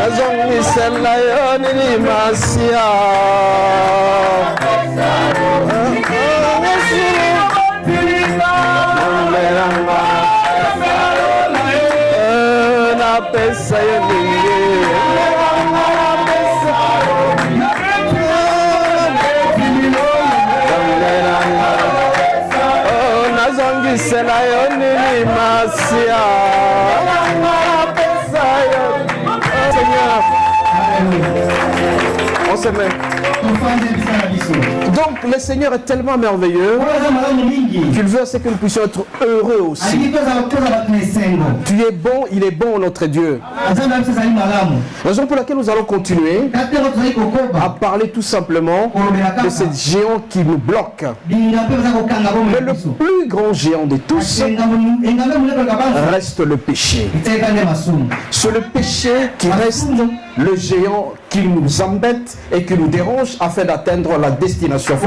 nazongisela yo nini masia napesa yo nini nazongisela yo nini masia on se met. Donc le Seigneur est tellement merveilleux qu'il veut c'est que nous puissions être heureux aussi. Tu es bon, il est bon notre Dieu. Raison pour laquelle nous allons continuer à parler tout simplement de ces géants qui nous bloquent. Mais le plus grand géant de tous reste le péché. C'est le péché qui reste le géant qui nous embête et qui nous dérange afin d'atteindre la destination.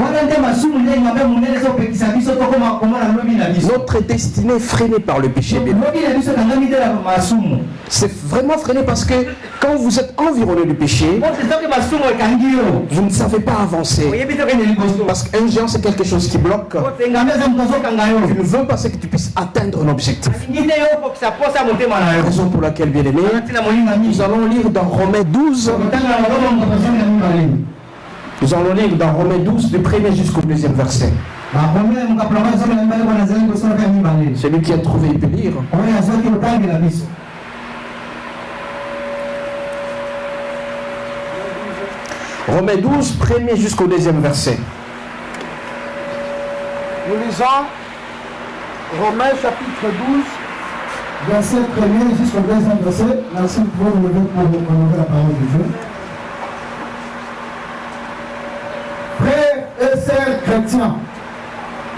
Notre destinée est freinée par le péché. C'est vraiment freiné parce que quand vous êtes environné du péché, vous ne savez pas avancer. Parce qu'un géant c'est quelque chose qui bloque. Tu ne veux pas que tu puisses atteindre un objectif. Raison pour laquelle, bien aimé, nous allons lire dans Romains 12. Nous allons lire dans Romains 12 du 1er jusqu'au 2e verset. Celui qui a trouvé, il peut lire. Romains 12, 1er jusqu'au 2e verset. Nous lisons Romains chapitre 12, verset 1er jusqu'au 2e verset. Merci pour nous lever pour honorer la parole de Dieu. Frères et sœurs chrétiens,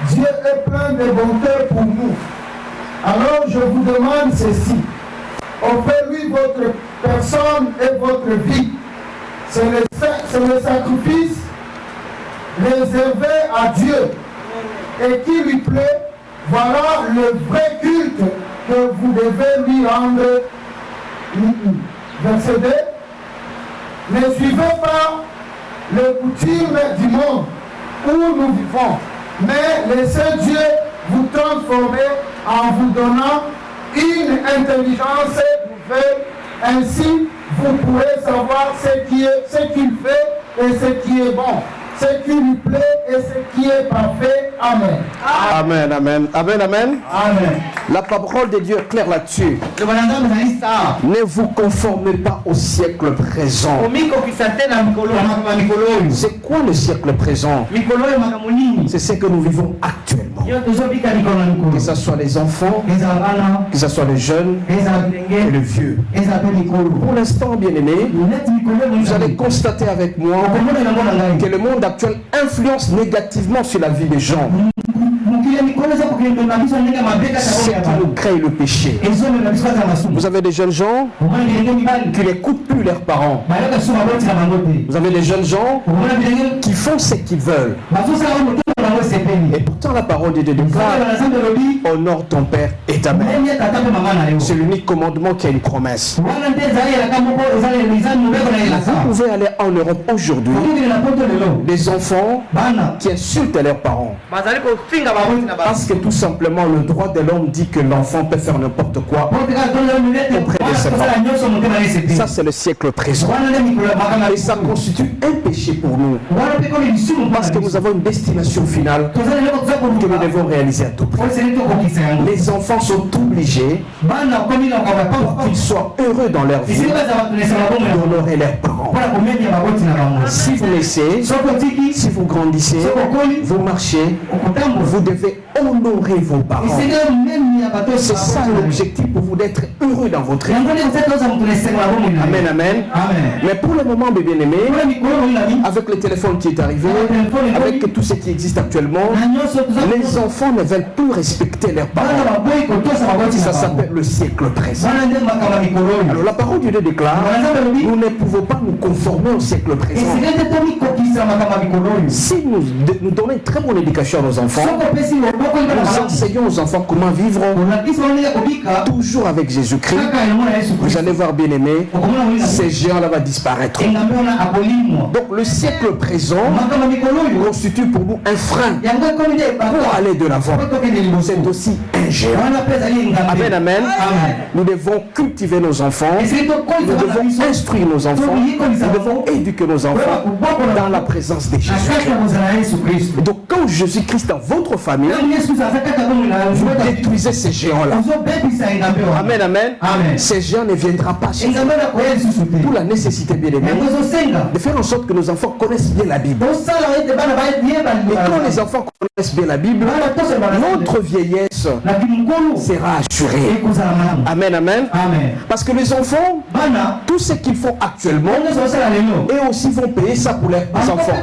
Dieu est plein de bonté pour nous. Alors je vous demande ceci. Offrez-lui votre personne et votre vie. C'est le sacrifice réservé à Dieu et qui lui plaît. Voilà le vrai culte que vous devez lui rendre. Verset 2. Ne suivez pas les coutumes du monde où nous vivons, mais laissez Dieu vous transformer en vous donnant une intelligence nouvelle. Ainsi, vous pourrez savoir ce qu'il fait et ce qui est bon, ce qui lui plaît et ce qui est parfait. Amen. Amen, amen, amen, amen. Amen. La parole de Dieu est claire là-dessus. Ne vous conformez pas au siècle présent. C'est quoi le siècle présent? C'est ce que nous vivons actuellement. Que ce soit les enfants, que ce soit les jeunes et les vieux. Pour l'instant, bien aimé, vous allez constater avec moi que le monde actuel influence négativement sur la vie des gens. C'est qui nous crée le péché. Vous avez des jeunes gens qui n'écoutent plus leurs parents. Vous avez des jeunes gens qui font ce qu'ils veulent. Et pourtant la parole de Dieu déclare: honore ton père et ta mère. C'est l'unique commandement qui a une promesse. Vous pouvez aller en Europe aujourd'hui, des enfants qui insultent leurs parents. Parce que tout simplement le droit de l'homme dit que l'enfant peut faire n'importe quoi auprès de ses parents. Ça c'est le siècle présent. Et ça constitue un péché pour nous. Parce que nous avons une destination finale que nous devons réaliser à tout prix. Les enfants sont obligés, pour qu'ils soient heureux dans leur vie, d'honorer leurs parents. Si vous naissez, si vous grandissez, vous marchez, vous devez honorer vos parents. C'est ça l'objectif pour vous d'être heureux dans votre vie. Amen, amen. Mais pour le moment, mes bien-aimés, avec le téléphone qui est arrivé, avec tout ce qui existe actuellement, les enfants ne veulent plus respecter leurs parents. Ça s'appelle le siècle présent. Alors la parole de Dieu déclare: nous ne pouvons pas nous conformer au siècle présent. Si nous donnons une très bonne éducation à nos enfants, nous enseignons aux enfants comment vivre toujours avec Jésus-Christ, vous allez voir, bien aimé, ces géants-là vont disparaître. Donc le siècle présent constitue pour nous un frein pour aller de l'avant. C'est aussi un géant. Amen, amen. Nous devons cultiver nos enfants, nous devons instruire nos enfants, nous devons éduquer nos enfants dans la présence de Jésus-Christ. Donc quand Jésus-Christ dans votre famille, vous détruisez ces géants-là. Amen, amen. Ces géants ne viendront pas chez vous. Pour la nécessité, bien aimée, de faire en sorte que nos enfants connaissent bien la Bible. Et quand les enfants connaissent bien la Bible, notre vieillesse sera assurée. Amen, amen. Parce que les enfants, tout ce qu'ils font actuellement, eux aussi vont payer ça pour leurs enfants.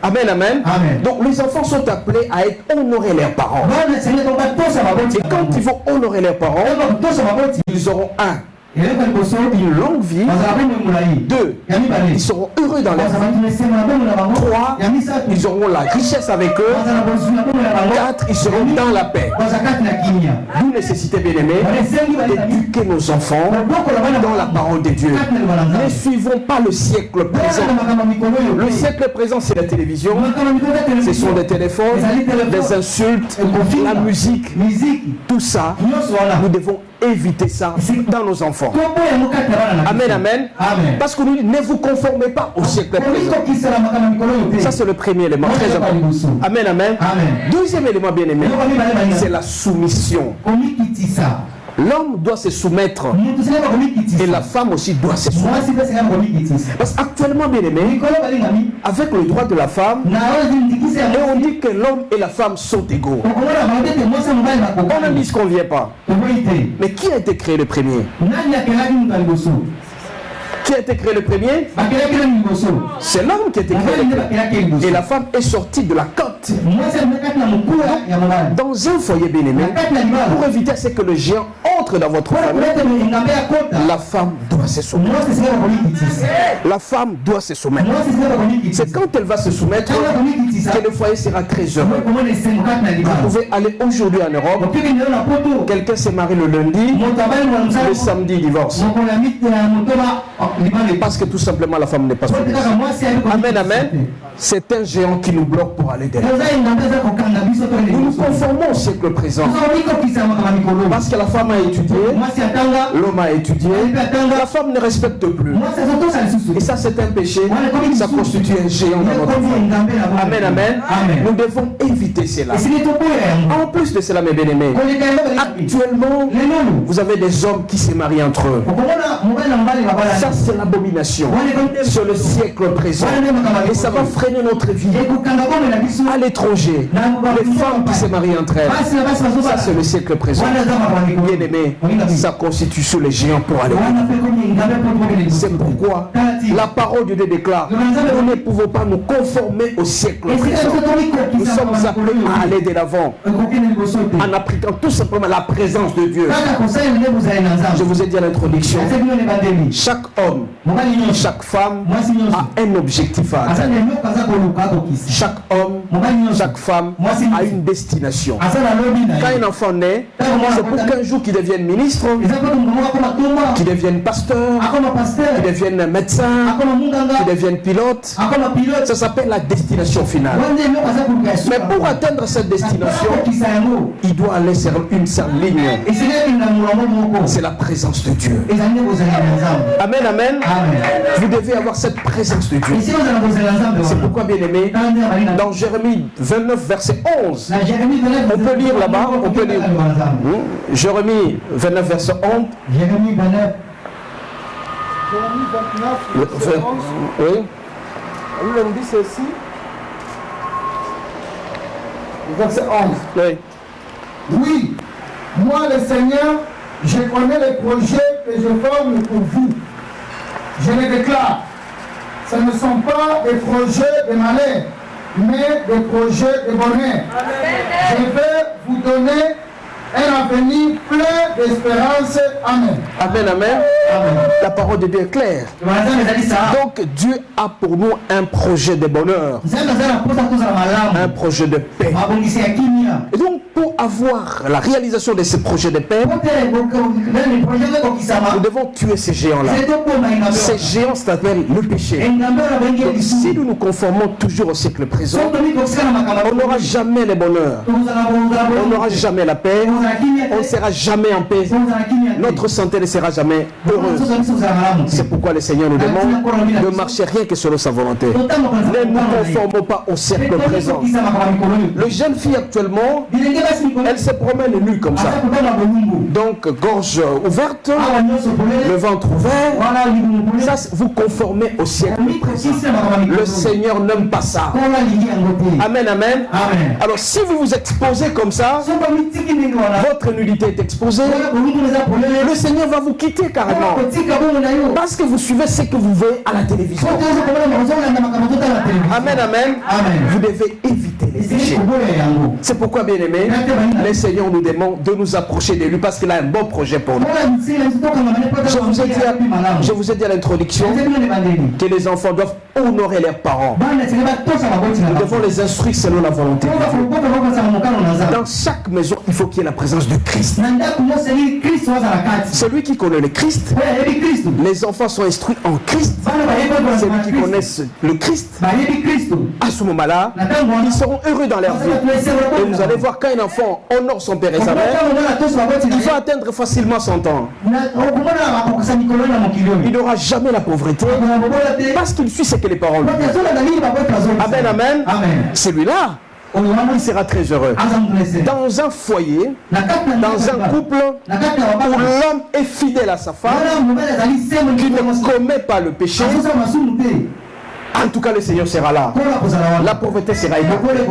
Amen, amen. Donc les enfants sont appelés à être honorés leurs parents. Et quand ils vont honorer leurs parents, ils auront une longue vie. 2, ils seront heureux dans leur vie. 3, ils auront la richesse avec eux. 4, ils seront dans la paix. Nous nécessitons, bien aimés, d'éduquer nos enfants dans la parole de Dieu. Ne suivons pas le siècle présent. Le siècle présent, c'est la télévision, ce sont des téléphones, des insultes, la musique, tout ça. Nous devons éviter ça dans nos enfants. Amen, amen. Parce que nous ne vous conformez pas au siècle présent. Ça, c'est le premier élément, très important. Amen, amen. Deuxième élément, bien aimé, c'est la soumission. L'homme doit se soumettre et la femme aussi doit se soumettre. Parce qu'actuellement, bien aimé, avec le droit de la femme, et on dit que l'homme et la femme sont égaux. On ne dit ce qu'on ne vient pas. Mais qui a été créé le premier? Qui a été créé le premier? C'est l'homme qui a été créé le premier. Et la femme est sortie de la côte. Dans un foyer bien aimé, pour éviter ce que le géant entre dans votre famille, la femme doit se soumettre. La femme doit se soumettre. C'est quand elle va se soumettre que le foyer sera très heureux. Vous pouvez aller aujourd'hui en Europe, quelqu'un s'est marié le lundi, le samedi il divorce. Parce que tout simplement la femme n'est pas soumise. Amen, amen. C'est un géant qui nous bloque pour aller derrière. Nous nous conformons au siècle présent. Parce que la femme a étudié, l'homme a étudié, la femme ne respecte plus. Et ça, c'est un péché. Ça constitue un géant dans notre vie. Amen, amen. Nous devons éviter cela. En plus de cela, mes bien-aimés, actuellement, vous avez des hommes qui se marient entre eux. Ça, c'est l'abomination. Sur le siècle présent. Et ça va freiner notre vie. À l'étranger, les femmes qui se marient entre elles. Ça, c'est le siècle présent. Bien aimé, ça constitue sur les géants pour aller. C'est pourquoi la parole de Dieu déclare: nous ne pouvons pas nous conformer au siècle présent. Nous sommes appelés à aller de l'avant en appliquant tout simplement la présence de Dieu. Je vous ai dit à l'introduction, chaque homme, chaque femme a un objectif à atteindre. Chaque homme, chaque femme a une destination. Quand un enfant naît, c'est pour qu'un jour qu'il devienne ministre, qu'il devienne pasteur, qu'il devienne médecin, qu'il devienne pilote. Ça s'appelle la destination finale. Mais pour atteindre cette destination, il doit aller sur une seule ligne. C'est la présence de Dieu. Amen, amen. Vous devez avoir cette présence de Dieu. C'est pourquoi, bien aimé, dans Jérémie 29, verset 11, on peut lire là-bas, on peut lire. Jérémie 29, verset 11. Jérémie 29. Verset 11. Oui. On dit ceci. Verset 11. Oui. Oui, moi le Seigneur, je connais les projets que je forme pour vous. Je les déclare. Ce ne sont pas des projets de malheur, mais des projets de bonheur. Je vais vous donner un avenir plein d'espérance. Amen. Amen, amen. Amen. La parole de Dieu est claire. Donc Dieu a pour nous un projet de bonheur, un projet de paix. Et donc pour avoir la réalisation de ce projet de paix, nous devons tuer ces géants-là. Ces géants s'appellent le péché. Donc, si nous nous conformons toujours au siècle présent, on n'aura jamais le bonheur, on n'aura jamais la paix, on ne sera jamais en paix, notre santé ne sera jamais heureuse. C'est pourquoi le Seigneur nous demande de marcher rien que selon sa volonté. Ne nous conformons pas au siècle présent. Le jeune fille actuellement, elle se promène nue comme ça. Donc gorge ouverte, le ventre ouvert. Ça, vous conformez au siècle présent. Le Seigneur n'aime pas ça. Amen, amen. Alors si vous vous exposez comme ça, votre nudité est exposée, le Seigneur va vous quitter carrément. Parce que vous suivez ce que vous voyez à la télévision. Amen, amen. Vous devez éviter les péchés. C'est pourquoi, bien aimé, le Seigneur nous demande de nous approcher de lui parce qu'il a un bon projet pour nous. Je vous ai dit à l'introduction que les enfants doivent honorer leurs parents. Nous devons les instruire selon la volonté de Dieu. Dans chaque maison, il faut qu'il y ait la présence de Christ. Celui qui connaît le Christ, les enfants sont instruits en Christ. Celui qui connaissent le Christ, à ce moment-là, ils seront heureux dans leur vie. Et vous allez voir, quand un enfant honore son père et sa mère, il va atteindre facilement 100 ans. Il n'aura jamais la pauvreté parce qu'il suit ce que les parents lui disent. Amen, amen. Celui-là, il sera très heureux. Dans un foyer, dans un couple où l'homme est fidèle à sa femme, qui ne commet pas le péché, en tout cas le Seigneur sera là. La pauvreté sera épargnée.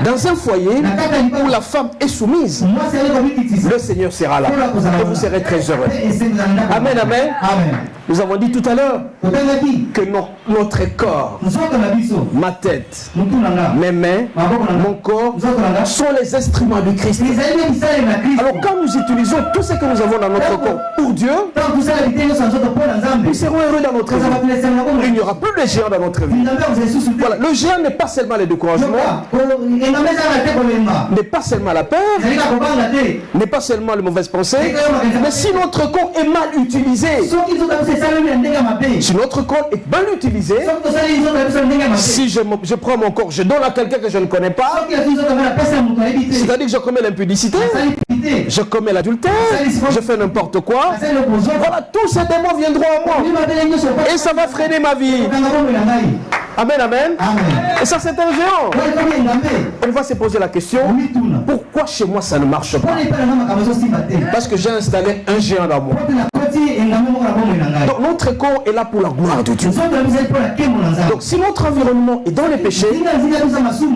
Dans un foyer où la femme est soumise, le Seigneur sera là. Et vous serez très heureux. Amen, amen. Nous avons dit tout à l'heure que notre corps, ma tête, mes mains, mon corps sont les instruments du Christ. Alors quand nous utilisons tout ce que nous avons dans notre corps pour Dieu, nous serons heureux dans notre vie. Il n'y aura plus de géant dans notre vie. Voilà. Le géant n'est pas seulement le découragement, n'est pas seulement la peur, n'est pas seulement les mauvaises pensées, mais si notre corps est mal utilisé, si notre corps est mal utilisé, si je prends mon corps, je donne à quelqu'un que je ne connais pas, c'est-à-dire que je commets l'impudicité, je commets l'adultère, je fais n'importe quoi, voilà, tous ces démons viendront à moi et ça va freiner ma vie. Amen, amen. Et ça, c'est un géant. On va se poser la question, pourquoi chez moi ça ne marche pas? Parce que j'ai installé un géant dans moi. Donc notre corps est là pour la gloire de Dieu. Donc si notre environnement est dans les péchés,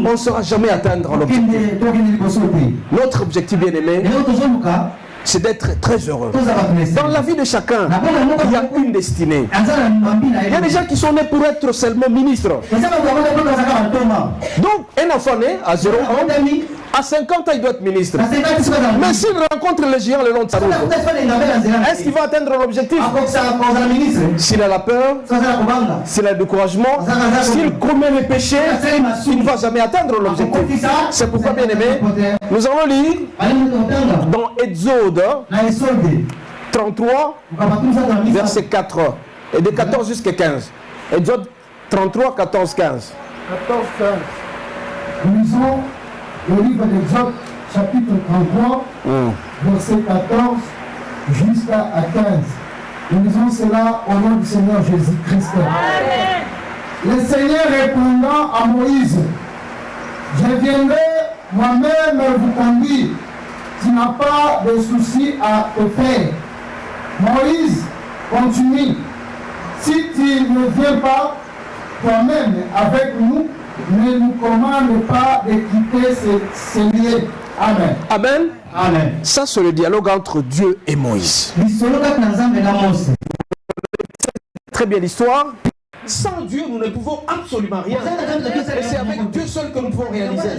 on ne saura jamais atteindre l'objectif. Notre objectif, bien aimé, c'est d'être très heureux. Dans la vie de chacun, il y a une destinée. Il y a des gens qui sont nés pour être seulement ministres. Donc, un enfant né à 0 ans, à 50 ans, il doit être ministre. Mais s'il rencontre le géant le long de sa route, est-ce qu'il va atteindre l'objectif? S'il a la peur, s'il a le découragement, s'il commet les péchés, il ne va jamais atteindre l'objectif. C'est pourquoi, bien aimé, nous allons lire dans Exode 33, verset 4, et de 14 jusqu'à 15. Exode 33, 14, 15. 14, 15. Nous lisons le livre d'Exode, chapitre 33, verset 14 jusqu'à 15. Nous lisons cela au nom du Seigneur Jésus-Christ. Le Seigneur répondant à Moïse, je viendrai moi-même vous conduire. Tu n'as pas de souci à te faire. Moïse continue. Si tu ne viens pas toi-même avec nous, ne nous commande pas de quitter ces lieux. Amen. Amen. Amen. Ça, c'est le dialogue entre Dieu et Moïse. Très bien l'histoire. Sans Dieu, nous ne pouvons absolument rien. Et c'est avec Dieu seul que nous pouvons réaliser.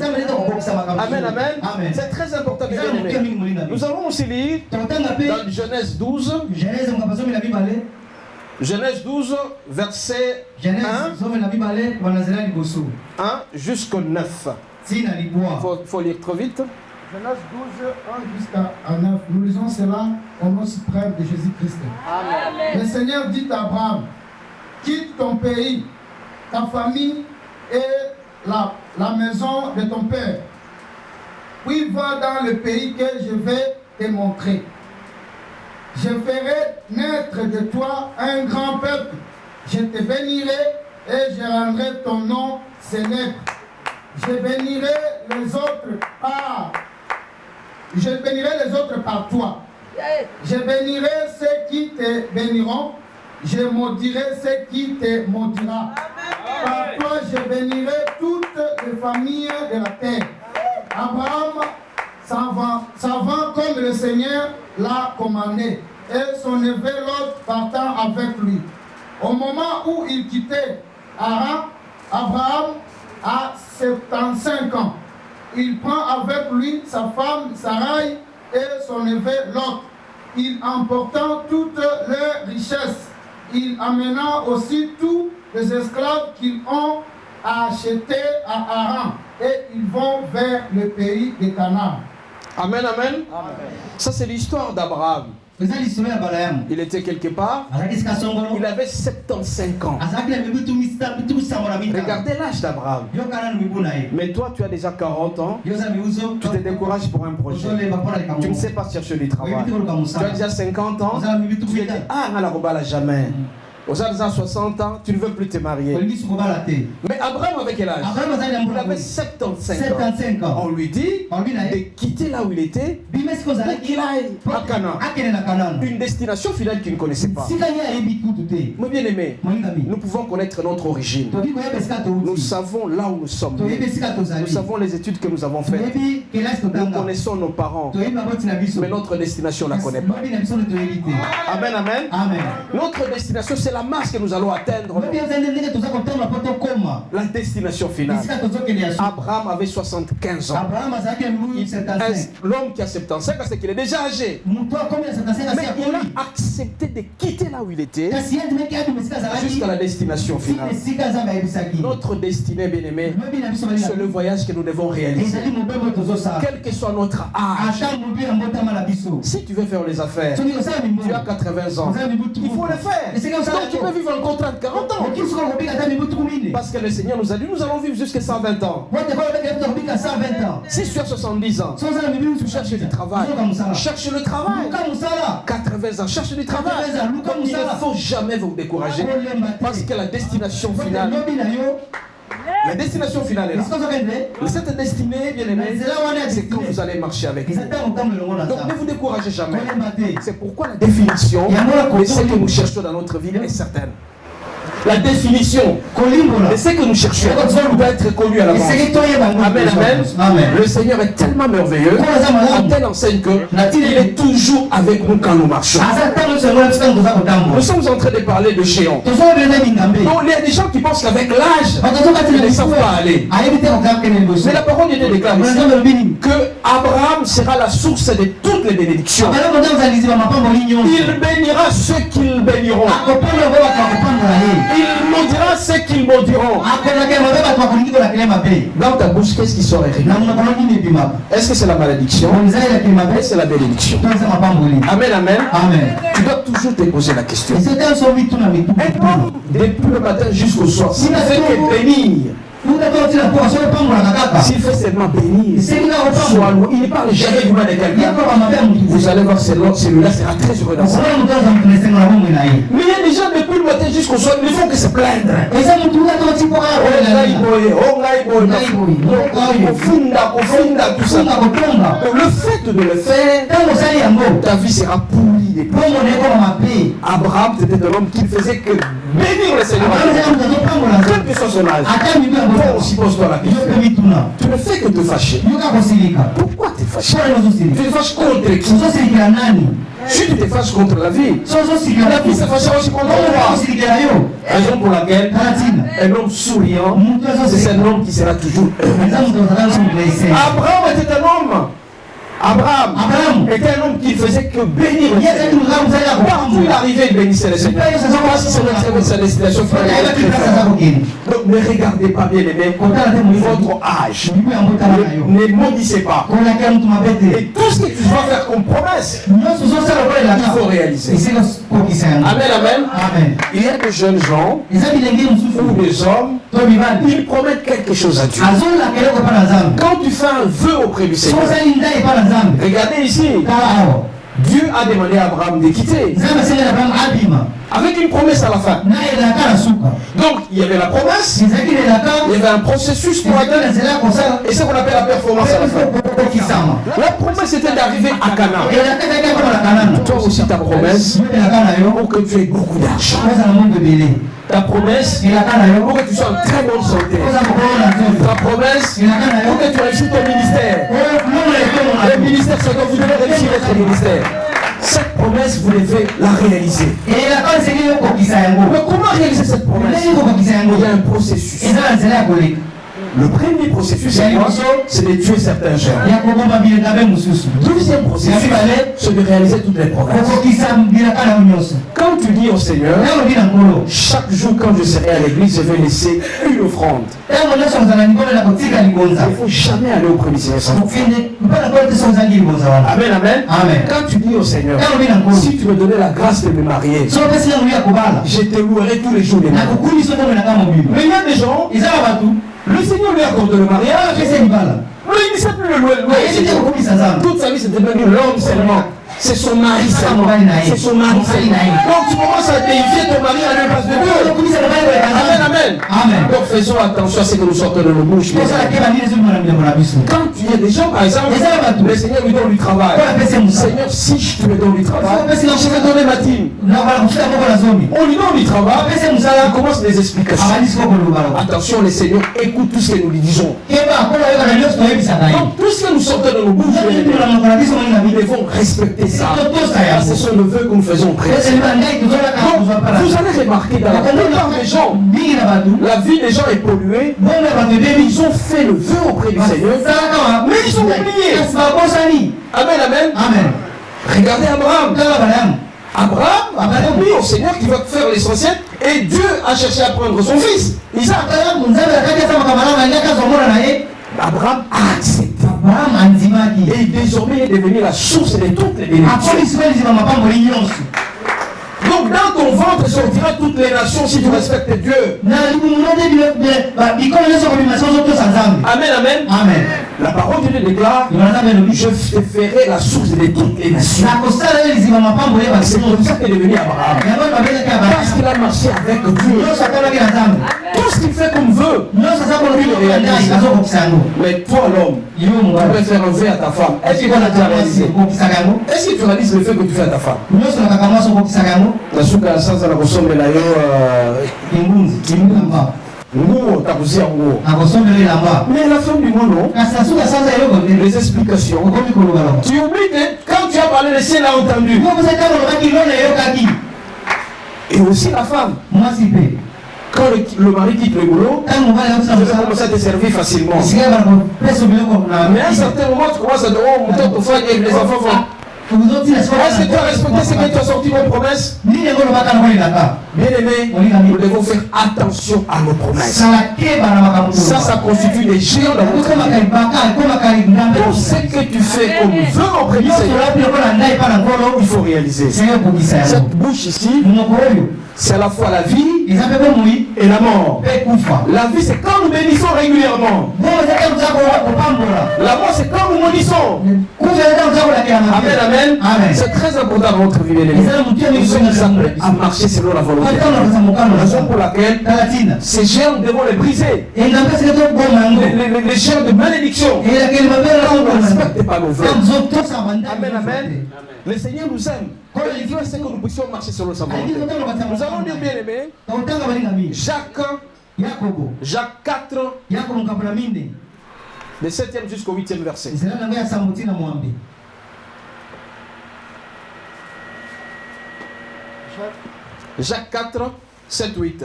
Amen, amen. C'est très important, bien aimé. Nous allons aussi lire dans Genèse 12. Genèse 12, verset 1 jusqu'au 9. Il faut lire trop vite. Genèse 12, 1 jusqu'à 9. Nous lisons cela au nom suprême de Jésus-Christ. Le Seigneur dit à Abraham, quitte ton pays, ta famille et la maison de ton père. Puis va dans le pays que je vais te montrer. Je ferai naître de toi un grand peuple. Je te bénirai et je rendrai ton nom célèbre. Je bénirai les autres par toi. Je bénirai ceux qui te béniront. Je maudirai ceux qui te maudira. Par toi, je bénirai toutes les familles de la terre. Abraham s'en va comme le Seigneur l'a commandé, et son neveu Lot partant avec lui. Au moment où il quittait Haran, Abraham a 75 ans. Il prend avec lui sa femme Sarai et son neveu Lot. Il emportant toutes leurs richesses. Il amena aussi tous les esclaves qu'ils ont achetés à Haran, et ils vont vers le pays de Canaan. Amen, amen. Ça, c'est l'histoire d'Abraham. Il était quelque part, il avait 75 ans. Regardez l'âge d'Abraham. Mais toi, tu as déjà 40 ans, tu te décourages pour un projet. Tu ne sais pas chercher du travail. Tu as déjà 50 ans, tu te dis, ah, on n'a pas jamais. Aux âges de 60 ans, tu ne veux plus te marier. Mais Abraham avait quel âge? Il avait 75 ans. On lui dit de quitter là où il était pour qu'il aille à Canaan. Une destination finale qu'il ne connaissait pas. Mon bien-aimé, nous pouvons connaître notre origine. Nous savons là où nous sommes. Nous savons les études que nous avons faites. Nous connaissons nos parents. Mais notre destination, on ne la connaît pas. Amen, amen. Notre destination, c'est la marche que nous allons atteindre. La destination finale. Abraham avait 75 ans. L'homme qui a 75 ans, c'est qu'il est déjà âgé. Mais il a accepté de quitter là où il était jusqu'à la destination finale. Notre destinée, bien-aimé, c'est le voyage que nous devons réaliser. Quel que soit notre âge. Si tu veux faire les affaires, tu as 80 ans, il faut le faire. Donc tu peux vivre encore 30, 40 ans. Parce que le Seigneur nous a dit, nous allons vivre jusqu'à 120 ans. Si tu as 70 ans, tu cherches du travail. Cherche le travail. 80 ans, cherche du travail. Il ne faut jamais vous décourager. Parce que la destination finale, la destination finale est là. Cette destinée, bien aimé, c'est quand vous allez marcher avec nous. Donc ne vous découragez jamais. C'est pourquoi la définition de ce que nous cherchons dans notre vie est certaine. La définition de ce que nous cherchons doit être connue à l'avance. Amen, amen. Le Seigneur est tellement merveilleux, à telle enseigne qu'il est toujours avec nous quand nous marchons. Nous sommes en train de parler de géants. Donc il y a des gens qui pensent qu'avec l'âge, ils ne savent pas aller. Mais la parole de Dieu déclare ici que Abraham sera la source de toutes les bénédictions. Il bénira ceux qu'ils béniront. Il maudira ceux qu'ils maudiront. Dans ta bouche, qu'est-ce qui sort? Est-ce que c'est la malédiction? Est-ce que c'est la bénédiction? Amen, amen. Tu dois toujours te poser la question. Un homme, depuis le matin jusqu'au soir, s'il ne fait que bénir, s'il fait seulement bénir, soit loin, il ne parle jamais du mal de quelqu'un. Vous allez voir, celui-là sera très heureux dans ça. Mais il y a des gens depuis le matin jusqu'au soir, ils ne font que se plaindre. Le fait de le faire, ta vie sera pourrie. Abraham, c'était un homme qui ne faisait que bénir le Seigneur. Quel que soit son âge. Toi aussi pose-toi la question. Tu ne fais que te fâcher. Pourquoi te fâcher? Tu te fâches contre qui? Si tu te fâches contre la vie se fâchera aussi contre toi. Raison pour laquelle un homme souriant, c'est un homme qui sera toujours heureux. Abraham était un homme. Abraham était un homme qui faisait que bénir le Seigneur. Partout il arrivait, il bénissait le Seigneur. Parce que c'est sa destination. Donc ne regardez pas, bien aimé, votre âge. Ne maudissez pas. Et tout ce que tu vas faire comme promesse, il faut réaliser. Amen, amen. Il y a des jeunes gens ou des hommes, ils promettent quelque chose à Dieu. Quand tu fais un vœu auprès du Seigneur, regardez ici, Dieu a demandé à Abraham de quitter avec une promesse à la fin. Donc il y avait la promesse, il y avait un processus pour atteindre, et c'est ce qu'on appelle la performance à la fin. La promesse était d'arriver à Canaan. Toi aussi ta promesse pour que tu aies beaucoup d'argent. Ta promesse pour que tu sois en très bonne santé. Ta promesse pour que tu réussisses ton ministère. Le ministère, c'est que vous devez réussir votre ministère. Cette promesse, vous devez la réaliser. Mais comment réaliser cette promesse? Il y a un processus. Le premier processus, c'est quoi? C'est de tuer certains gens. Deuxième processus, c'est de réaliser toutes les promesses. Quand tu dis au Seigneur, chaque jour quand je serai à l'église, je vais laisser une offrande. Il ne faut jamais aller au premier Seigneur sans offrande. Amen, amen. Quand tu dis au Seigneur, si tu me donnais la grâce de me marier, je te louerai tous les jours. Mais il y a des gens, le Seigneur lui accorde le mariage, mais il ne sait plus le louer. Toute sa vie, c'était devenu l'homme seulement. C'est son mari seulement. C'est son mari seulement. Donc tu commences à déifier ton mari à la place de Dieu. Amen, amen. Donc faisons attention à ce que nous sortons de nos bouches. Quand il y a des gens, par exemple, le Seigneur lui donne du travail. Seigneur, si tu me donnes du travail, je vais donner ma dîme. On lui donne du travail, on commence des explications. Attention, le Seigneur écoute tout ce que nous lui disons. Donc tout ce que nous sortons de nos bouches, nous devons respecter ça. Ce sont les vœux que nous faisons auprès. Donc, vous allez remarquer dans la plupart des gens, la vie des gens est polluée. Ils ont fait le vœu auprès du Seigneur, mais ils sont oubliés. Amen, amen. Regardez Abraham. Abraham a dit au Seigneur qu'il va faire l'essentiel, et Dieu a cherché à prendre son fils, Isaac. Abraham a accepté. Et désormais il est devenu la source de toutes les bénédictions. Donc dans ton ventre sortira toutes les nations si tu respectes Dieu. Amen, amen. La parole de Dieu déclare, je te ferai la source de toutes les nations. C'est comme ça qu'il est devenu Abraham. Parce qu'il a marché avec Dieu. Tout ce qu'il fait comme vœu, lui le réalise. Mais toi l'homme, tu peux faire un vœu à ta femme. Est-ce que tu as déjà réalisé? Est-ce que tu réalises le fait que tu fais à ta femme? Nasuka sasa na kusomela yo kimbunga nguo takusia nguo mais la femme du monde les explications tu oublies que quand tu as parlé le ciel a entendu et aussi la femme quand le mari quitte le boulot tu vas commencer à te servir facilement mais à un certain moment tu commences à dire oh mon temps et les enfants vont. Est-ce que tu as respecté ce que tu as sorti comme promesse? Bien aimé, nous devons faire attention à nos promesses. Ça constitue des géants dans notre vie. Tout ce que tu fais comme vœu auprès du Seigneur, il faut réaliser. Cette bouche ici, c'est à la fois la vie et la mort. La vie, c'est quand nous bénissons régulièrement. La mort, c'est quand nous maudissons. Amen, amen. C'est très important dans notre vie, bien aimé. Nous sommes appelés à marcher selon la volonté. Raison pour laquelle ces géants, nous devons les briser. Les géants de malédiction. On ne respecte pas nos vœux. Amen, amen. Le Seigneur nous aime. Il veut que nous puissions marcher selon sa volonté. Nous allons dire, bien aimé, Jacques 4, le 7e jusqu'au 8e verset. Jacques 4, 7, 8.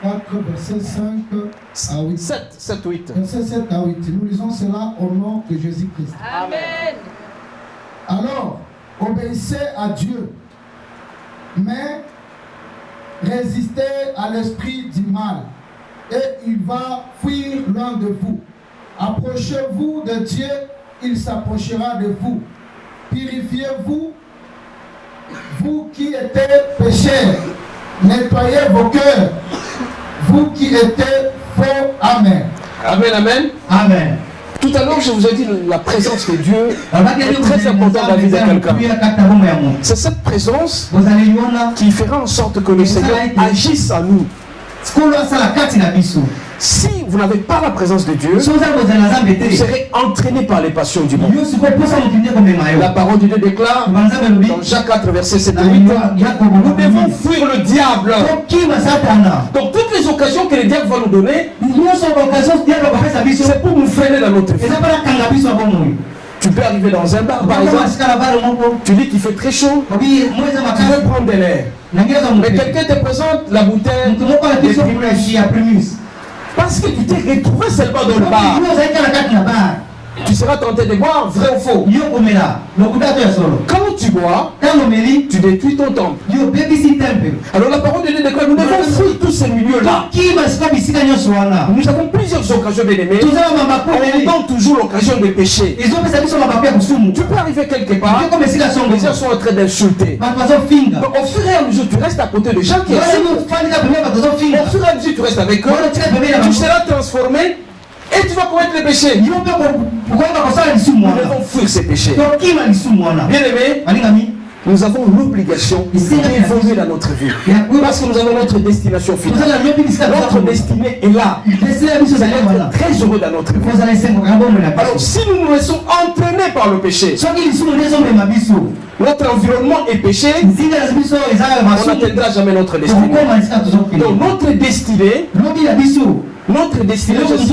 4, verset 5 à 8. 7, 8. Verset 7 à 8. Nous lisons cela au nom de Jésus-Christ. Amen. Alors, obéissez à Dieu, mais résistez à l'esprit du mal, et il va fuir loin de vous. Approchez-vous de Dieu, il s'approchera de vous. Purifiez-vous, vous qui êtes pécheurs. Nettoyez vos cœurs, vous qui êtes faux. Amen. Amen, amen. Amen. Tout à l'heure, je vous ai dit la présence de Dieu est très importante dans la vie de quelqu'un. C'est cette présence qui fera en sorte que le Seigneur agisse en nous. Si vous n'avez pas la présence de Dieu, vous serez entraîné par les passions du monde. La parole de Dieu déclare dans Jacques 4, verset 7 et 8, nous devons fuir le diable. Donc toutes les occasions que le diable va nous donner, c'est pour nous freiner dans notre vie. Tu peux arriver dans un bar, par exemple, tu dis qu'il fait très chaud, tu veux prendre de l'air. Mais quelqu'un te présente la bouteille de Primus. Parce que tu t'es retrouvé seulement dans le bar. Tu seras tenté de boire, vrai ou faux. Quand tu bois, tu détruis ton temple. Alors la parole de Dieu déclare, nous devons fuir tous ces milieux-là. Nous avons plusieurs occasions d'aimer. On donne toujours l'occasion de pécher. Tu peux arriver quelque part, les gens sont en train d'insulter. Donc au fur et à mesure, tu restes à côté des gens qui insultent. Au fur et à mesure, tu restes avec eux. Tu seras transformé. Et tu vas commettre les péchés. Nous devons fuir ces péchés. Bien aimé, nous avons l'obligation d'évoluer dans notre vie. Parce que nous avons notre destination finale. Notre destinée est là. Nous allons être très heureux dans notre vie. Alors si nous nous laissons entraîner par le péché, notre environnement est péché, on n'atteindra jamais notre destinée. Donc notre destinée, notre destinée, c'est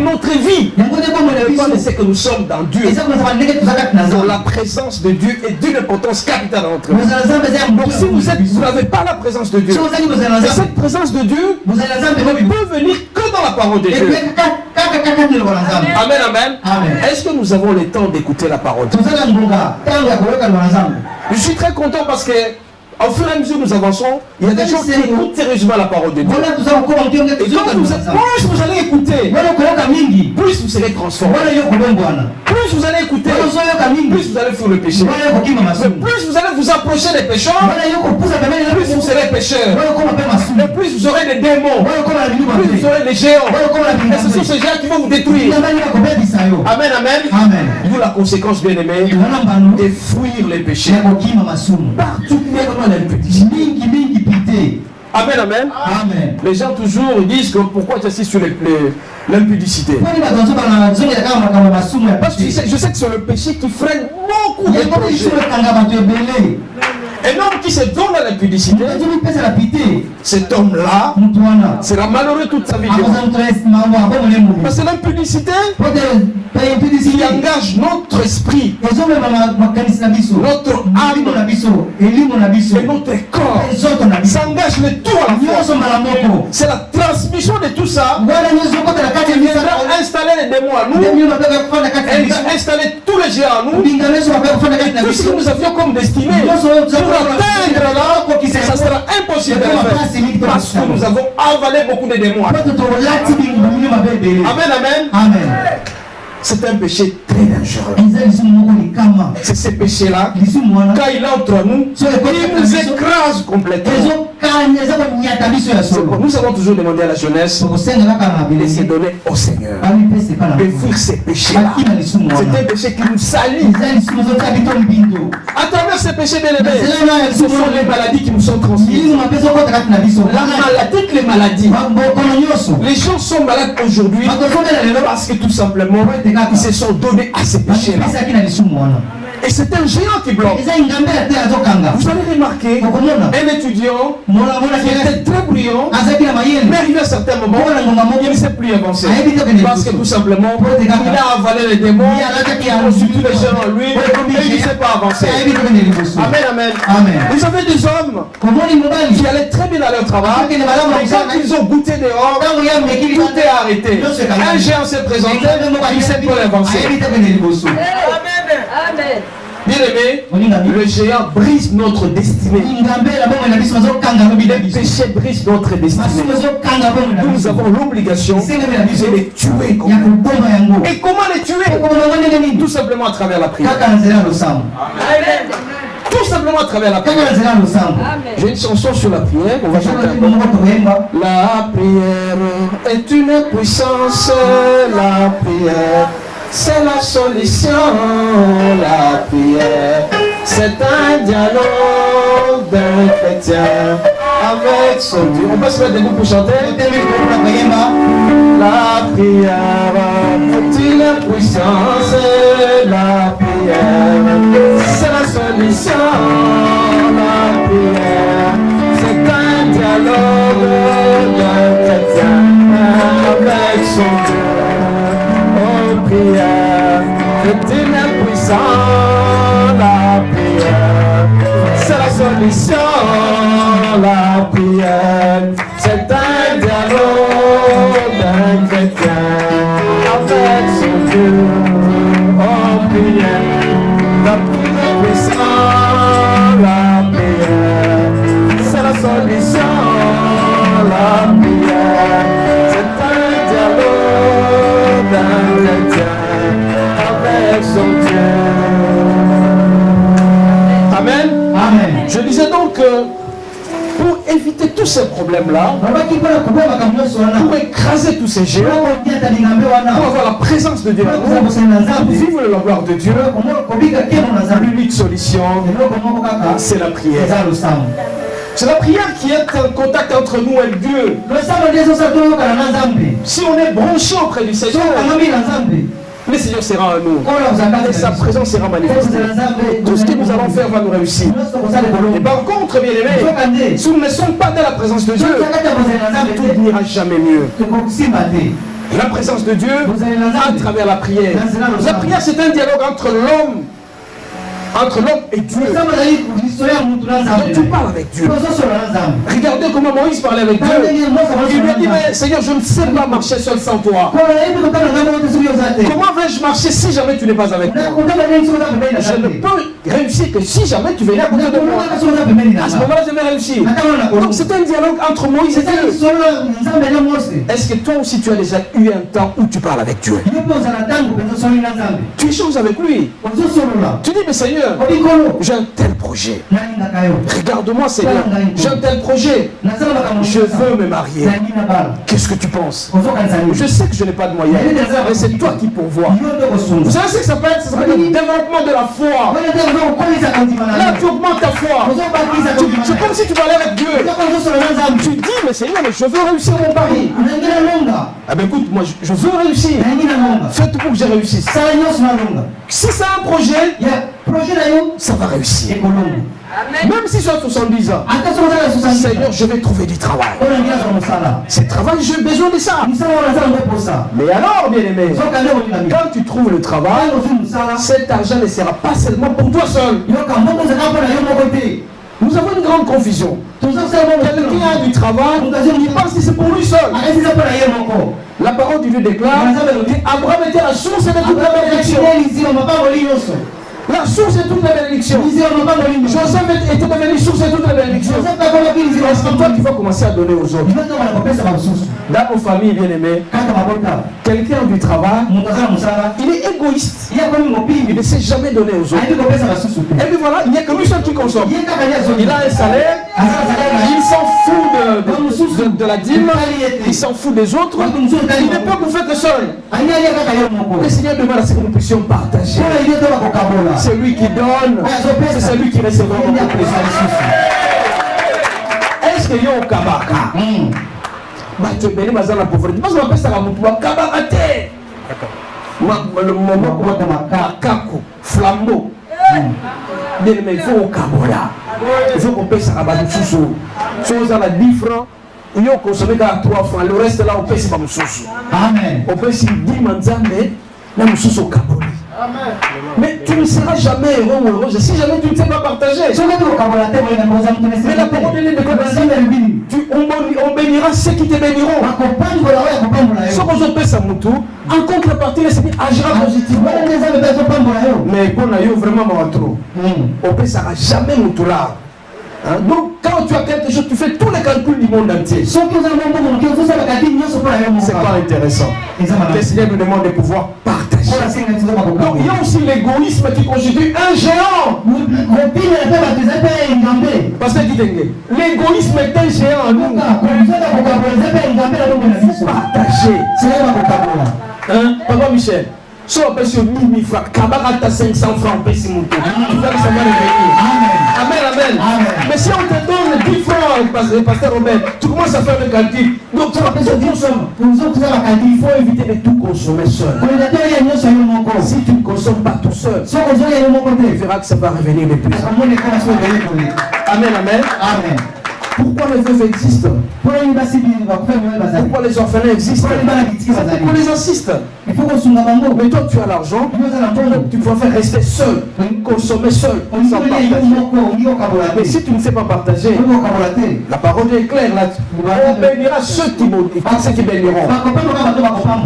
notre vie. On sait que nous sommes dans Dieu. Dans la présence de Dieu est d'une importance capitale dans notre vie. Donc si vous n'avez pas la présence de Dieu, et cette présence de Dieu ne peut venir que dans la parole de Dieu. Amen, amen. Est-ce que nous avons le temps d'écouter la parole? Je suis très content parce que au fur et à mesure que nous avançons, il y a des gens qui écoutent sérieusement la parole de Dieu. Et quand plus vous allez écouter, plus vous serez transformé. Plus vous allez écouter, plus vous allez fuir le péché. Mais plus vous allez vous approcher des pécheurs, plus vous serez pécheurs. Et plus vous aurez des démons, plus vous aurez des géants. Et ce sont ces géants qui vont vous détruire. Amen, amen. D'où la conséquence, bien aimé, de fuir les péchés. Particulièrement l'impudicité. Amen, amen. Amen. Les gens toujours disent que pourquoi tu assistes sur l'impudicité. Parce que je sais que c'est le péché qui freine beaucoup de projets. Un homme qui se donne à l'impudicité, cet homme-là sera malheureux toute sa vie. Parce que l'impudicité qui engage notre esprit, notre âme et notre corps, s'engage le tout à la fois. C'est la transmission de tout ça qui viendra installer les démons à nous et installer tous les géants à nous. Tout ce que nous avions comme destinée, pour atteindre là, ça sera impossible de le faire. Parce que nous avons avalé beaucoup de démons à nous. Amen, amen. C'est un péché très dangereux. C'est ce péché-là, quand il entre en nous, il nous écrase complètement. Nous avons toujours demandé à la jeunesse de se donner au Seigneur, de fuir ces péchés-là. C'est un péché qui nous salit. À travers ces péchés, bien aimés, ce sont les maladies qui nous sont transmises. Toutes les maladies. Les gens sont malades aujourd'hui parce que tout simplement ils se sont donnés à ces péchés-là. Et c'est un géant qui bloque. Vous allez remarquer un étudiant qui était très brillant, mais arrivé à un certain moment, il ne sait plus avancer. Parce que tout simplement, il a avalé les démons, il a reçu tous les gens en lui, et il ne sait pas avancer. Amen, amen. Vous avez des hommes qui allaient très bien dans leur travail, mais quand ils ont goûté dehors, tout est arrêté. Un géant s'est présenté, il ne sait pas avancer. Amen. Bien aimé, le géant brise notre destinée. Le péché brise notre destinée. Nous avons l'obligation de les tuer. Et comment les tuer? Tout simplement à travers la prière. Amen. Tout simplement à travers la prière. J'ai une chanson sur la prière. On va chanter. La prière est une puissance. La prière, c'est la solution. La prière, c'est un dialogue d'un chrétien avec son Dieu. On peut se mettre debout pour chanter. La prière est une puissance. La prière, c'est la solution. La prière, c'est un dialogue d'un chrétien avec son Dieu. Oh, prière, c'est une puissance. La prière, c'est la solution. La prière, c'est un dialogue d'un chrétien avec son Dieu. Oh, prière, la puissance. La prière, c'est la solution. La prière, c'est un dialogue d'un chrétien avec son Dieu. Amen. Amen. Je disais donc que pour éviter tous ces problèmes-là, pour écraser tous ces géants, pour avoir la présence de Dieu, pour vivre la gloire de Dieu, l'unique solution, c'est la prière. C'est la prière qui est un contact entre nous et Dieu. Si on est branché auprès du Seigneur, le Seigneur sera en nous et sa présence sera manifestée. Tout ce que nous allons faire va nous réussir. Et par contre, bien aimés, si nous ne sommes pas dans la présence de Dieu, tout n'ira jamais mieux. La présence de Dieu à travers la prière. La prière, c'est un dialogue entre l'homme et Dieu. Donc tu parles avec Dieu. Regardez comment Moïse parlait avec Dieu. Il lui a dit, mais Seigneur, je ne sais pas marcher seul sans toi. Comment vais-je marcher si jamais tu n'es pas avec moi? Je ne peux réussir que si jamais tu venais à côté de moi. À ce moment-là, je vais réussir. Donc c'est un dialogue entre Moïse et Dieu. Est-ce que toi aussi tu as déjà eu un temps où tu parles avec Dieu? Tu échanges avec lui. Tu dis, mais Seigneur, j'ai un tel projet. Regarde-moi, Seigneur, j'ai un tel projet. Je veux me marier. Qu'est-ce que tu penses? Je sais que je n'ai pas de moyens, mais c'est toi qui pourvois. Vous savez ce que ça s'appelle? Ça s'appelle le développement de la foi. Là, tu augmentes ta foi. C'est comme si tu parlais avec Dieu. Tu dis, mais Seigneur, mais je veux réussir mon pari. Ah ben écoute, moi je veux réussir. Fais tout pour que je réussisse. Si c'est un projet, ça va réussir. Même si j'ai 70 ans, Seigneur, je vais trouver du travail. Ce travail, j'ai besoin de ça. Mais alors, bien aimé, quand tu trouves le travail, cet argent ne sera pas seulement pour toi seul. Nous avons une grande confusion. Quelqu'un a du travail, il pense que c'est pour lui seul. La parole de Dieu déclare qu'Abraham était la source de toute la bénédiction. La source de toute la bénédiction. Joseph était devenu source de toute la bénédiction. Est-ce que toi tu vas commencer à donner aux autres? Dans nos familles bien-aimées, quelqu'un a du travail, il est égoïste. Il ne sait jamais donner aux autres. Et puis voilà, il n'y a que lui seul qui consomme. Il a un salaire, il s'en fout de la dîme, il s'en fout des autres, il ne peut bouffer que seul. Le Seigneur demande à ce que nous puissions partager. C'est lui qui donne, c'est celui qui recevra beaucoup plus. Est-ce qu'il y a un kabaka? Tu es béni dans la pauvreté. Parce qu'on appelle ça un kabaka. Le moment où on a un flambeau. Bien aimé, il faut au Kabola. Il faut qu'on paye ça à Badou Soussou. Si vous avez 10 francs, il faut consommer 3 francs. Le reste là, on paye ça à Soussou. Amen. On paye 10 manzans, mais là, on Soussou au Kabola. Mais tu ne seras jamais heureux ou heureuse si jamais tu ne sais pas partager. Mais la parole de Dieu on bénira ceux qui te béniront. Ce qu'on se fait, ça moutou, en contrepartie, le Seigneur agira positivement. Mais pour nous, vraiment, on peut ça jamais moutou là. Donc, quand tu as quelque chose, tu fais tous les calculs du monde entier. C'est pas intéressant. Le Seigneur nous demande de pouvoir partager. Donc, il y a aussi l'égoïsme qui constitue un géant. Parce que l'égoïsme est un géant en nous. Il faut partager. Papa Michel, si on paye sur 1000 francs, Kabaka 500 francs, on paye sur mon tour. Amen, amen. Mais si on te donne 10 francs, pasteur Robert, tu commences à faire le calcul. Donc tu vas il faut éviter de tout consommer seul. Si tu ne consommes pas tout seul, tu verras que ça va revenir de plus. Amen, amen. Pourquoi les veuves existent? Pourquoi les orphelins existent? Pourquoi les assistent? Mais toi tu as l'argent, tu peux faire rester seul, consommer seul, sans partager. Mais si tu ne sais pas partager, la parole est claire là. On bénira ceux qui béniront.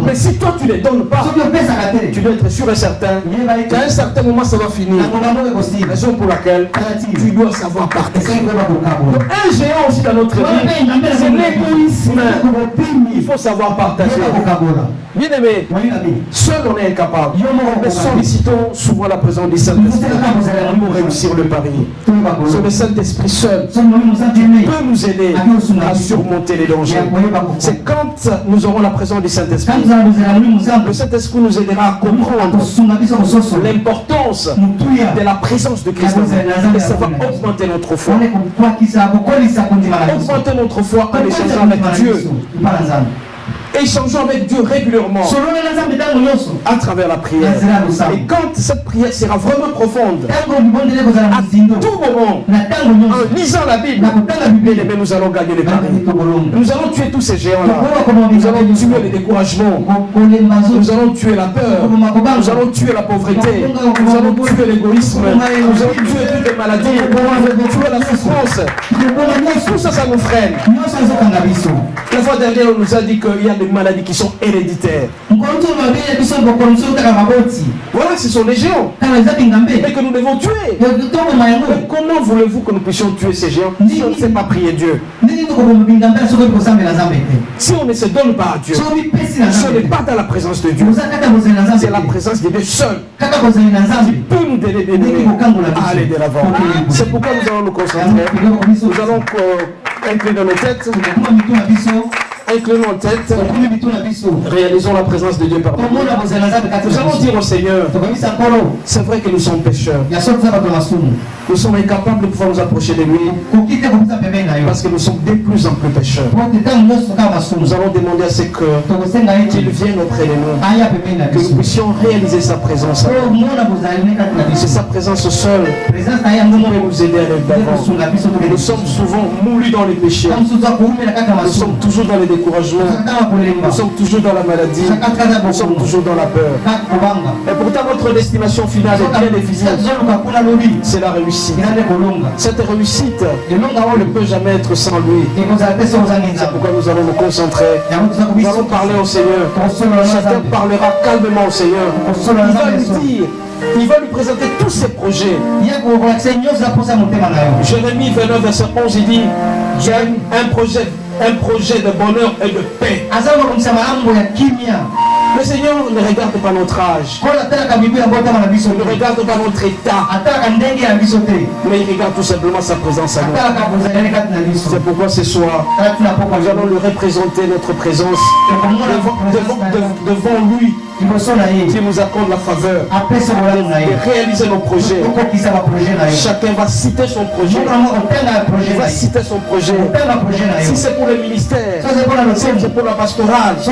Mais si toi tu ne les donnes pas, tu dois être sûr et certain qu'à un certain moment ça va finir. Raison pour laquelle tu dois savoir partager. Donc, un géant aussi dans notre vie, c'est l'égoïsme. Il faut savoir partager. Bien aimé, seul on est incapable. Mais sollicitons souvent la présence du Saint-Esprit pour réussir le pari. C'est le Saint-Esprit seul peut nous aider à surmonter les dangers. C'est quand nous aurons la présence du Saint-Esprit, le Saint-Esprit nous aidera à comprendre l'importance de la présence de Christ. Et ça va augmenter notre foi. Augmenter notre foi en échangeant avec Dieu. Échangeons avec Dieu régulièrement à travers la prière. Et quand cette prière sera vraiment profonde, à tout moment, en lisant la Bible, nous allons gagner les paris. Nous allons tuer tous ces géants-là. Nous allons tuer les découragements. Nous allons tuer la peur. Nous allons tuer la pauvreté. Nous allons tuer l'égoïsme. Nous allons tuer toutes les maladies. Nous allons tuer la souffrance. Tout ça, ça nous freine. La fois dernière, on nous a dit qu'il y a des maladies qui sont héréditaires. Voilà, ce sont les géants. Mais que nous devons tuer. Mais comment voulez-vous que nous puissions tuer ces géants si on ne sait pas prier Dieu? Si on ne se donne pas à Dieu, si on n'est pas dans la présence de Dieu, c'est la présence de Dieu seul qui peut nous donner à aller de l'avant. C'est pourquoi nous allons nous concentrer. Nous allons incliner nos têtes. Inclinons nos têtes, réalisons la présence de Dieu parmi nous. Nous allons dire au Seigneur, c'est vrai que nous sommes pécheurs. Nous sommes incapables de pouvoir nous approcher de lui parce que nous sommes de plus en plus pécheurs. Nous allons demander à ses cœurs qu'il vienne auprès de nous, que nous puissions réaliser sa présence. C'est sa présence seule qui peut nous aider à aller de l'avant. Nous sommes souvent moulus dans les péchés. Nous sommes toujours dans les découragements. Nous sommes toujours dans la maladie. Nous sommes toujours dans la peur. Et pourtant notre destination finale est bien définie. C'est la réussite. Cette réussite ne peut jamais être sans lui. C'est pourquoi nous allons nous concentrer. Nous allons parler au Seigneur. Chacun parlera calmement au Seigneur. Il va lui dire, il va lui présenter tous ses projets. Jérémie 29 verset 11, il dit, j'ai un projet de bonheur et de paix. Le Seigneur ne regarde pas notre âge. Il ne regarde pas notre état. Mais il regarde tout simplement sa présence à nous. C'est pourquoi ce soir, nous allons lui représenter notre présence devant lui. qui nous accorde la faveur de réaliser nos projets. Chacun va citer son projet. Il va citer son projet. Si c'est pour le ministère, si c'est pour la pastorale, si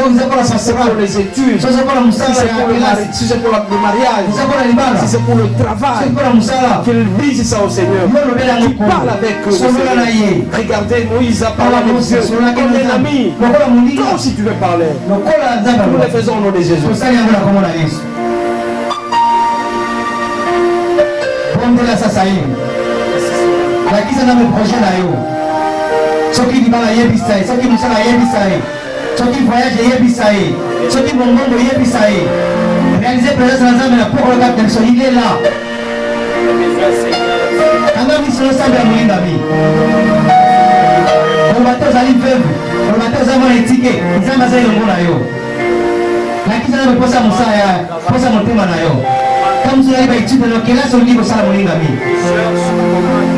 c'est pour les études, si c'est pour le mariage, si c'est pour le travail, qu'il dise ça au Seigneur, qu'il parle avec eux. Regardez, Moïse a parlé avec Dieu comme un ami. Toi aussi tu veux parler. Nous le faisons au nom de Jésus. Soki libala yebisa, soki musala yebisa, soki voyage yebisa, soki mongondo yebisa. Réaliser présence dans la pour le cap de il est là. Quand on mission ensemble à moyen d'amis. On va tous aller faire, on va tous avoir les tickets, ils ont passé le monde là yo. La qui ça me pose à mon saïa, pose à mon thème là yo. Comme vous avez étudié dans quel âge on dit que ça moyen d'amis.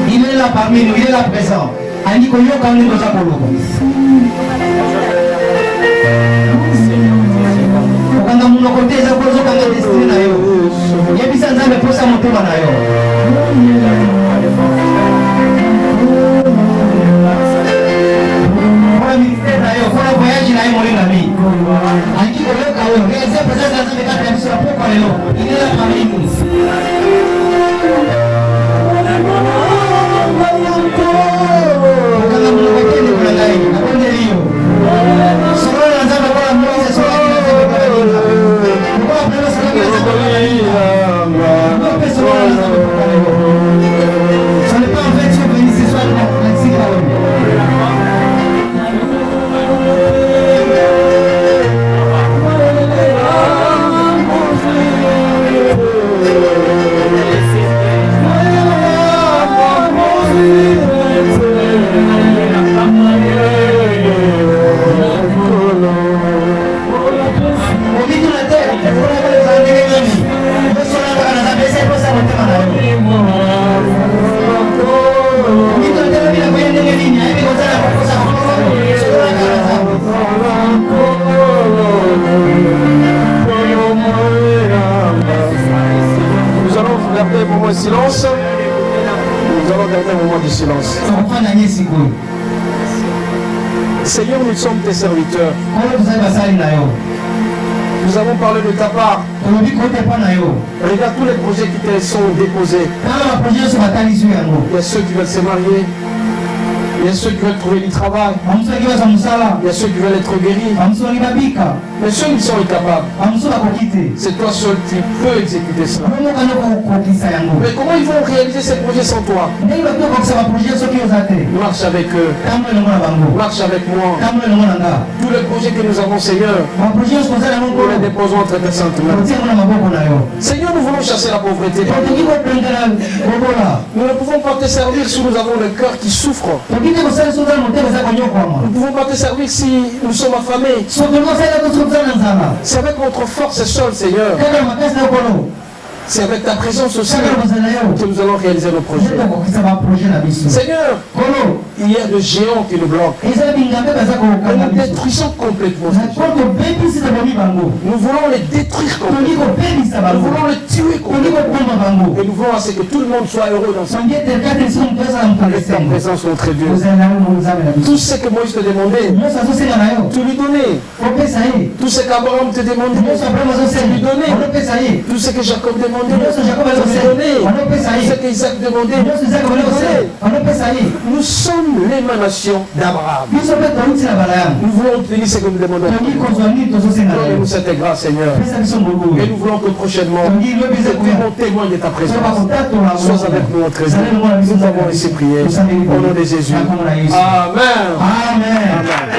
Il est là parmi nous, il est là présent. Ani ko yo kan ni ko sa ko loko okanga muno ko teza ko zo kanga destiny na yo yebisa nzambe posa motema na yo kwa ministère na yo kwa voyage na yo molinga mi ani ko yo ka yo reze pesa nzambe ka tena sura poko leo ile la parmi nous. Silence. Nous allons garder un moment de silence. Seigneur, nous sommes tes serviteurs. Nous avons parlé de ta part. Regarde tous les projets qui te sont déposés. Il y a ceux qui veulent se marier. Il y a ceux qui veulent trouver du travail. Il y a ceux qui veulent être guéris. Mais ceux qui sont incapables, c'est toi seul qui peux exécuter cela. Mais comment ils vont réaliser ces projets sans toi? Marche avec eux. Marche avec moi. Tous les projets que nous avons, Seigneur, nous les déposons entre tes saintes mains. Seigneur, nous voulons chasser la pauvreté. Nous ne pouvons pas te servir si nous avons le cœur qui souffre. Nous ne pouvons pas te servir si nous sommes affamés. C'est avec notre force seule, Seigneur. C'est avec ta présence aussi que nous allons réaliser nos projets. Seigneur, il y a de géants qui nous bloquent. Nous détruisons complètement. Nous voulons les détruire complètement. Nous voulons les tuer complètement. Et nous voulons à ce que tout le monde soit heureux dans sa vie. Avec ta présence, notre Dieu. Tout ce que Moïse te demandait, tu lui donnais. Tout ce qu'Abraham te demandait, tu lui donnais. Tout ce que Jacob demandait, ce que Isaac demandait, nous sommes l'émanation d'Abraham. Nous voulons obtenir ce que nous demandons. Donne-nous cette grâce, Seigneur. Et nous voulons que prochainement, nous témoignons de ta présence. Sois avec nous, notre Dieu. Nous avons laissé prier. Au nom de Jésus. Amen. Amen.